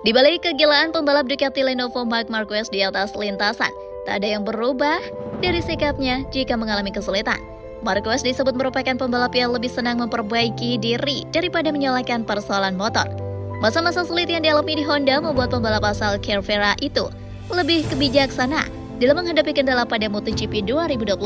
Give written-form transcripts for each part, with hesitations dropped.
Di balik kegilaan pembalap Ducati Lenovo Marc Marquez di atas lintasan, tak ada yang berubah dari sikapnya jika mengalami kesulitan. Marquez disebut merupakan pembalap yang lebih senang memperbaiki diri daripada menyalahkan persoalan motor. Masa-masa sulit yang dialami di Honda membuat pembalap asal Cervera itu lebih kebijaksana dalam menghadapi kendala pada MotoGP 2025.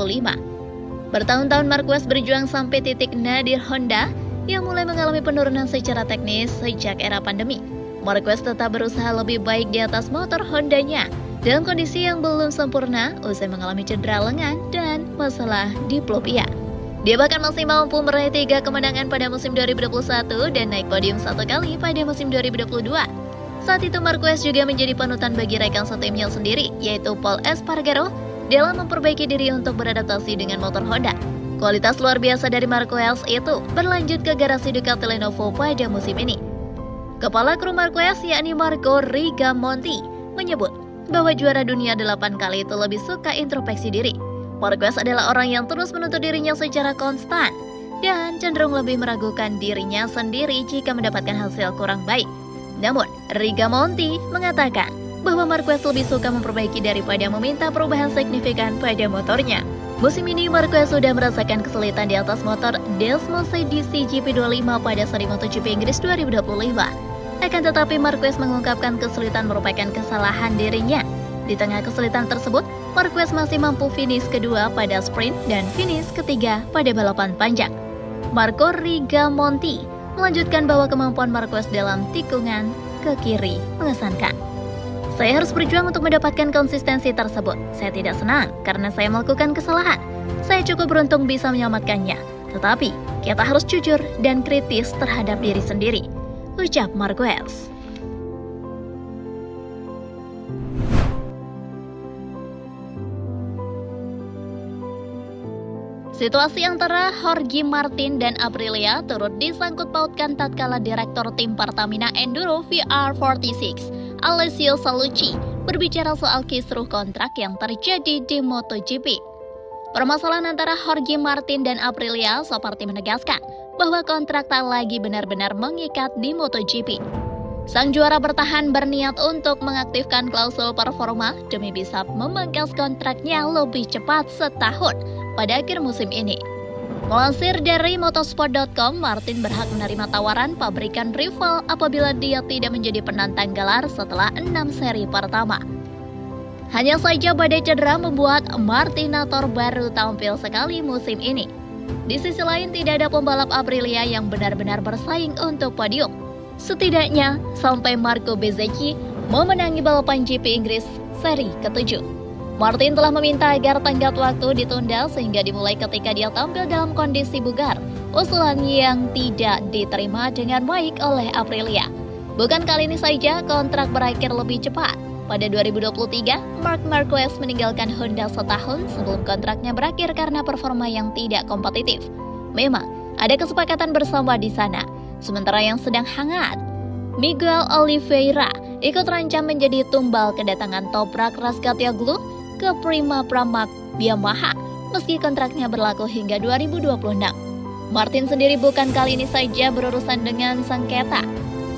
Bertahun-tahun Marquez berjuang sampai titik nadir Honda yang mulai mengalami penurunan secara teknis sejak era pandemi. Marquez tetap berusaha lebih baik di atas motor Hondanya dalam kondisi yang belum sempurna usai mengalami cedera lengan dan masalah diplopia. Dia bahkan masih mampu meraih 3 kemenangan pada musim 2021 dan naik podium 1 kali pada musim 2022. Saat itu Marquez juga menjadi panutan bagi rekan setimnya sendiri, yaitu Pol Espargaro, dalam memperbaiki diri untuk beradaptasi dengan motor Honda. Kualitas luar biasa dari Marquez itu berlanjut ke garasi Ducati Lenovo pada musim ini. Kepala kru Marquez yakni Marco Rigamonti menyebut bahwa juara dunia 8 kali itu lebih suka introspeksi diri. Marquez adalah orang yang terus menuntut dirinya secara konstan dan cenderung lebih meragukan dirinya sendiri jika mendapatkan hasil kurang baik. Namun, Rigamonti mengatakan bahwa Marquez lebih suka memperbaiki daripada meminta perubahan signifikan pada motornya. Musim ini Marquez sudah merasakan kesulitan di atas motor Desmosed DC GP25 pada seri MotoGP Inggris 2025. Akan tetapi Marquez mengungkapkan kesulitan merupakan kesalahan dirinya. Di tengah kesulitan tersebut, Marquez masih mampu finish kedua pada sprint dan finish ketiga pada balapan panjang. Marco Rigamonti melanjutkan bahwa kemampuan Marquez dalam tikungan ke kiri mengesankan. Saya harus berjuang untuk mendapatkan konsistensi tersebut. Saya tidak senang karena saya melakukan kesalahan. Saya cukup beruntung bisa menyelamatkannya. Tetapi, kita harus jujur dan kritis terhadap diri sendiri, ucap Marquez. Situasi antara Jorge Martin dan Aprilia turut disangkut pautkan tatkala Direktur Tim Pertamina Enduro VR46, Alessio Sallucci, berbicara soal kisruh kontrak yang terjadi di MotoGP. Permasalahan antara Jorge Martin dan Aprilia seperti menegaskan bahwa kontrak tak lagi benar-benar mengikat di MotoGP. Sang juara bertahan berniat untuk mengaktifkan klausul performa demi bisa memangkas kontraknya lebih cepat setahun pada akhir musim ini. Melansir dari motorsport.com, Martin berhak menerima tawaran pabrikan rival apabila dia tidak menjadi penantang gelar setelah 6 seri pertama. Hanya saja badai cedera membuat Martinator baru tampil sekali musim ini. Di sisi lain, tidak ada pembalap Aprilia yang benar-benar bersaing untuk podium. Setidaknya sampai Marco Bezzecchi memenangi balapan GP Inggris seri ke-7. Martin telah meminta agar tenggat waktu ditunda sehingga dimulai ketika dia tampil dalam kondisi bugar, usulan yang tidak diterima dengan baik oleh Aprilia. Bukan kali ini saja kontrak berakhir lebih cepat. Pada 2023, Marc Marquez meninggalkan Honda setahun sebelum kontraknya berakhir karena performa yang tidak kompetitif. Memang, ada kesepakatan bersama di sana. Sementara yang sedang hangat, Miguel Oliveira ikut terancam menjadi tumbal kedatangan Toprak Razgatlioglu ke Prima Pramac Yamaha meski kontraknya berlaku hingga 2026. Martin sendiri bukan kali ini saja berurusan dengan sengketa.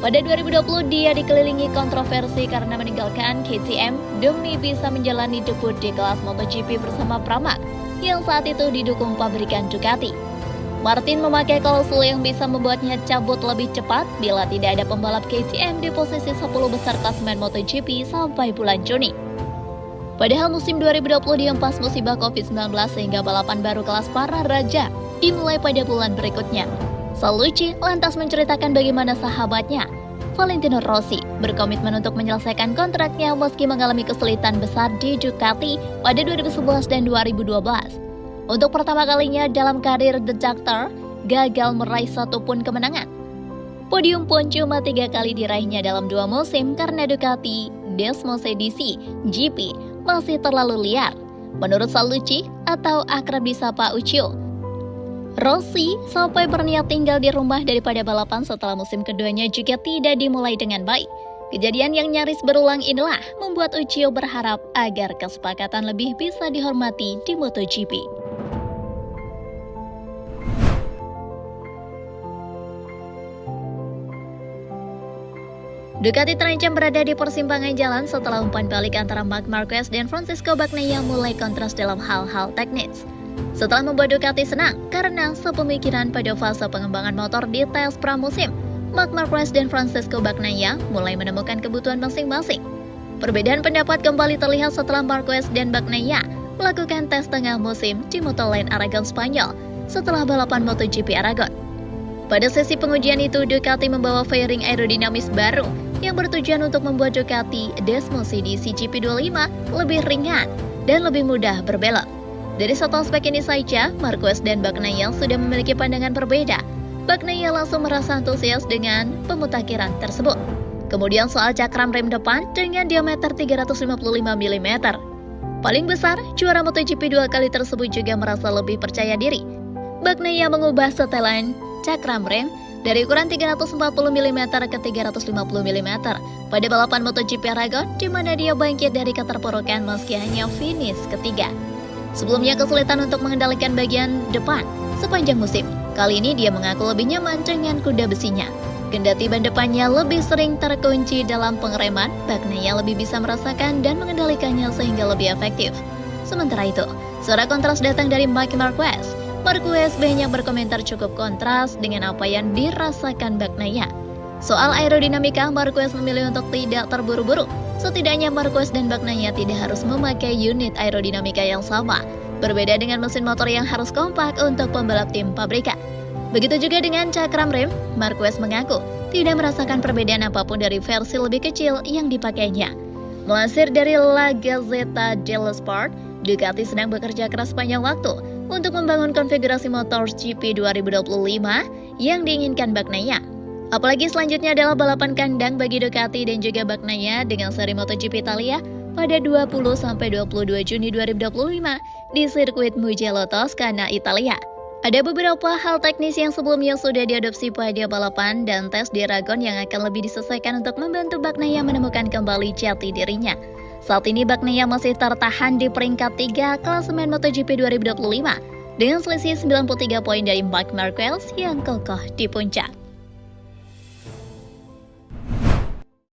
Pada 2020 dia dikelilingi kontroversi karena meninggalkan KTM demi bisa menjalani debut di kelas MotoGP bersama Pramac yang saat itu didukung pabrikan Ducati. Martin memakai klausul yang bisa membuatnya cabut lebih cepat bila tidak ada pembalap KTM di posisi 10 besar klasemen MotoGP sampai bulan Juni. Padahal musim 2020 dihempas musibah COVID-19 sehingga balapan baru kelas para raja dimulai pada bulan berikutnya. Sallucci lantas menceritakan bagaimana sahabatnya, Valentino Rossi, berkomitmen untuk menyelesaikan kontraknya meski mengalami kesulitan besar di Ducati pada 2011 dan 2012. Untuk pertama kalinya dalam karir The Doctor, gagal meraih satu pun kemenangan. Podium pun cuma 3 kali diraihnya dalam 2 musim karena Ducati Desmosed DC GP masih terlalu liar, menurut Sallucci atau akrab disapa Uccio. Rossi sampai berniat tinggal di rumah daripada balapan setelah musim keduanya juga tidak dimulai dengan baik. Kejadian yang nyaris berulang inilah membuat Uccio berharap agar kesepakatan lebih bisa dihormati di MotoGP. Ducati terancam berada di persimpangan jalan setelah umpan balik antara Marc Marquez dan Francisco Bagnaia mulai kontras dalam hal-hal teknis. Setelah membuat Ducati senang karena sepemikiran pada fase pengembangan motor di tes pramusim, Marc Marquez dan Francisco Bagnaia mulai menemukan kebutuhan masing-masing. Perbedaan pendapat kembali terlihat setelah Marquez dan Bagnaia melakukan tes tengah musim di Motoland Aragon Spanyol setelah balapan MotoGP Aragon. Pada sesi pengujian itu, Ducati membawa fairing aerodinamis baru yang bertujuan untuk membuat Ducati Desmosed di CGP25 lebih ringan dan lebih mudah berbelok. Dari satu aspek ini saja, Marquez dan Bagnaia sudah memiliki pandangan berbeda. Bagnaia langsung merasa antusias dengan pemutakhiran tersebut. Kemudian soal cakram rem depan dengan diameter 355 mm. Paling besar, juara MotoGP 2 kali tersebut juga merasa lebih percaya diri. Bagnaia mengubah setelan cakram rem dari ukuran 340 mm ke 350 mm pada balapan MotoGP Aragon, di mana dia bangkit dari keterpurukan meski hanya finish ketiga. Sebelumnya kesulitan untuk mengendalikan bagian depan sepanjang musim. Kali ini dia mengaku lebih nyaman dengan kuda besinya. Kendati ban depannya lebih sering terkunci dalam pengereman, Bagnaia lebih bisa merasakan dan mengendalikannya sehingga lebih efektif. Sementara itu, suara kontras datang dari Marc Marquez. Marquez banyak berkomentar cukup kontras dengan apa yang dirasakan Bagnaia. Soal aerodinamika, Marquez memilih untuk tidak terburu-buru. Setidaknya Marquez dan Bagnaia tidak harus memakai unit aerodinamika yang sama. Berbeda dengan mesin motor yang harus kompak untuk pembalap tim pabrikan. Begitu juga dengan cakram rem, Marquez mengaku tidak merasakan perbedaan apapun dari versi lebih kecil yang dipakainya. Melansir dari La Gazzetta dello Sport, Ducati sedang bekerja keras sepanjang waktu untuk membangun konfigurasi motor GP 2025 yang diinginkan Bagnaia. Apalagi selanjutnya adalah balapan kandang bagi Ducati dan juga Bagnaia dengan seri MotoGP Italia pada 20-22 Juni 2025 di sirkuit Mugello Toscana, Italia. Ada beberapa hal teknis yang sebelumnya sudah diadopsi pada balapan dan tes di Aragon yang akan lebih disesuaikan untuk membantu Bagnaia menemukan kembali jati dirinya. Saat ini Bagnaia masih tertahan di peringkat 3 klasemen MotoGP 2025 dengan selisih 93 poin dari Marc Marquez yang kokoh di puncak.